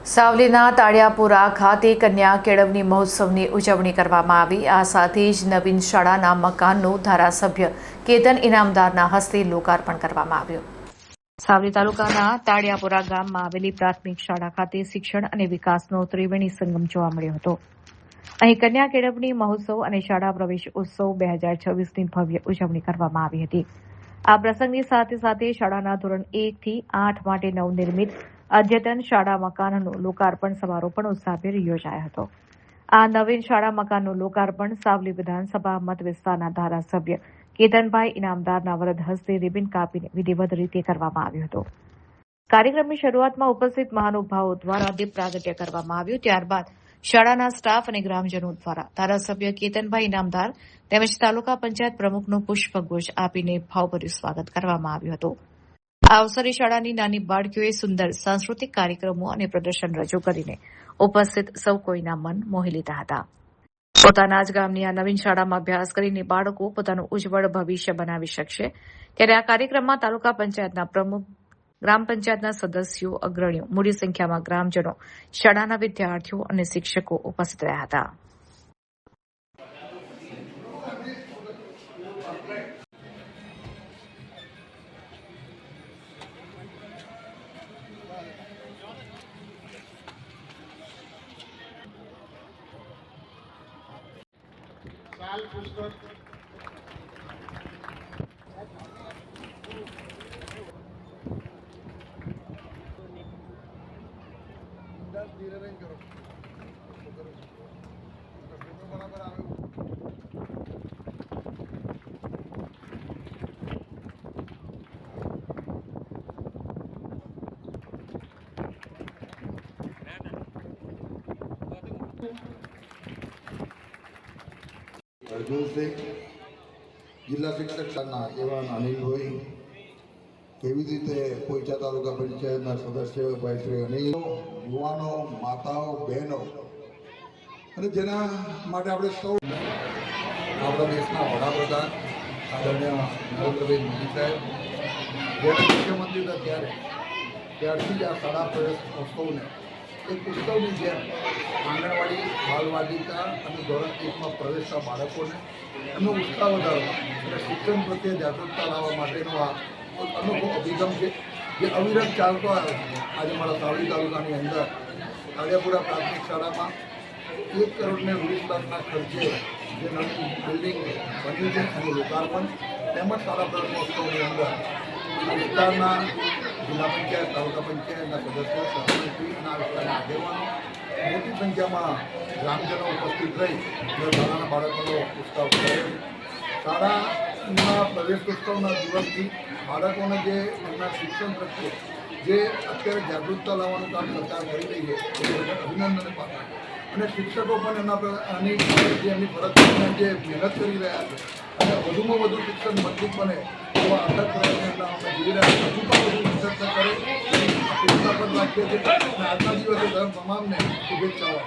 સાવલીના તાળિયાપુરા ખાતે કન્યા કેળવણી મહોત્સવની ઉજવણી કરવામાં આવી। આ સાથે જ નવીન શાળાના મકાનનું ધારાસભ્ય કેતન ઇનામદારના હસ્તે લોકાર્પણ કરવામાં આવ્યું। સાવલી તાલુકાના તાળિયાપુરા ગામમાં આવેલી પ્રાથમિક શાળા ખાતે શિક્ષણ અને વિકાસનો ત્રિવેણી સંગમ જોવા મળ્યો હતો। અહીં કન્યા કેળવણી મહોત્સવ અને શાળા પ્રવેશ ઉત્સવ 2026ની ભવ્ય ઉજવણી કરવામાં આવી હતી। આ પ્રસંગની સાથે સાથે શાળાના ધોરણ 1 થી 8 માટે નવનિર્મિત અદ્યતન શાળા મકાનનું લોકાર્પણ સમારોહ પણ ઉત્સાહભેર યોજાયો હતો। આ નવીન શાળા મકાનનું લોકાર્પણ સાવલી વિધાનસભા મત વિસ્તારના ધારાસભ્ય કેતનભાઈ ઇનામદારના વરદ હસ્તે રિબિન કાપીને વિધિવત રીતે કરવામાં આવ્યું હતું। કાર્યક્રમની શરૂઆતમાં ઉપસ્થિત મહાનુભાવો દ્વારા દીપ પ્રાગટ્ય કરવામાં આવ્યું। ત્યારબાદ શાળાના સ્ટાફ અને ગ્રામજનો દ્વારા ધારાસભ્ય કેતનભાઈ ઇનામદાર તેમજ તાલુકા પંચાયત પ્રમુખનું પુષ્પગુચ્છ આપીને ભાવભર્યું સ્વાગત કરવામાં આવ્યું હતું। આ અવસરે શાળાની નાની બાળકીઓએ સુંદર સાંસ્કૃતિક કાર્યક્રમો અને પ્રદર્શન રજૂ કરીને ઉપસ્થિત સૌ કોઈના મન મોહી લીધા હતા। પોતાના જ ગામની આ નવીન શાળામાં અભ્યાસ કરીને બાળકો પોતાનું ઉજ્જવળ ભવિષ્ય બનાવી શકશે, ત્યારે આ કાર્યક્રમમાં તાલુકા પંચાયતના પ્રમુખ, ગ્રામ પંચાયતના સદસ્યો, અગ્રણીઓ, મોટી સંખ્યામાં ગ્રામજનો, શાળાના વિદ્યાર્થીઓ અને શિક્ષકો ઉપસ્થિત રહ્યા હતા। અર્જુનસિંહ જિલ્લા શિક્ષક સંઘના એવા અનિલભાઈ, એવી જ રીતે પોઈચા તાલુકા પંચાયતના સદસ્ય ભાઈ શ્રી અનિલ, યુવાનો, માતાઓ, બહેનો અને જેના માટે આપણે સૌ આપણા દેશના વડાપ્રધાન આદરણીય નરેન્દ્રભાઈ મોદી સાહેબ જ્યારે મુખ્યમંત્રી હતા ત્યારથી જ આ શાળા પ્રવેશ ઉત્સવને એક ઉત્સવની જેમ આંગણવાડી, બાલવાટિકા અને ધોરણ 1માં પ્રવેશતા બાળકોને એમનો ઉત્સાહ વધારવા અને શિક્ષણ પ્રત્યે જાગૃતતા લાવવા માટેનો આ અનોખો અભિગમ છે, જે અવિરત ચાલતો આવ્યો છે। આજે મારા સાવલી તાલુકાની અંદર તાળિયાપુરા પ્રાથમિક શાળામાં 1 કરોડ ને 20 લાખના ખર્ચે જે નવી બિલ્ડિંગ બન્યું છે એનું લોકાર્પણ તેમજ શાળા પ્રવેશોત્સવની અંદર આ વિસ્તારના જિલ્લા પંચાયત, તાલુકા પંચાયતના સદસ્યો, સરપંચશ્રી અને આ વિસ્તારના આગેવાનો, મોટી સંખ્યામાં ગ્રામજનો ઉપસ્થિત રહી શાળાના બાળકોનો ઉત્સાહ કર્યો। શાળાના પ્રવેશોત્સવના દિવસથી બાળકોને જે એમના શિક્ષણ પ્રત્યે જે અત્યારે જાગૃતતા લાવવાનું કામ સરકાર કરી રહી છે એ અભિનંદનને પાત્ર અને શિક્ષકો પણ એમની ફરજ જે મહેનત કરી રહ્યા છે અને વધુમાં વધુ શિક્ષણ મજબૂત બને એવા અથક પ્રયત્નો અમે જોઈ રહ્યા છીએ। હજુ પણ વધુ શિક્ષણ કરે અપેક્ષા પણ રાખીએ છીએ અને આજના દિવસે તમામને શુભેચ્છાઓ।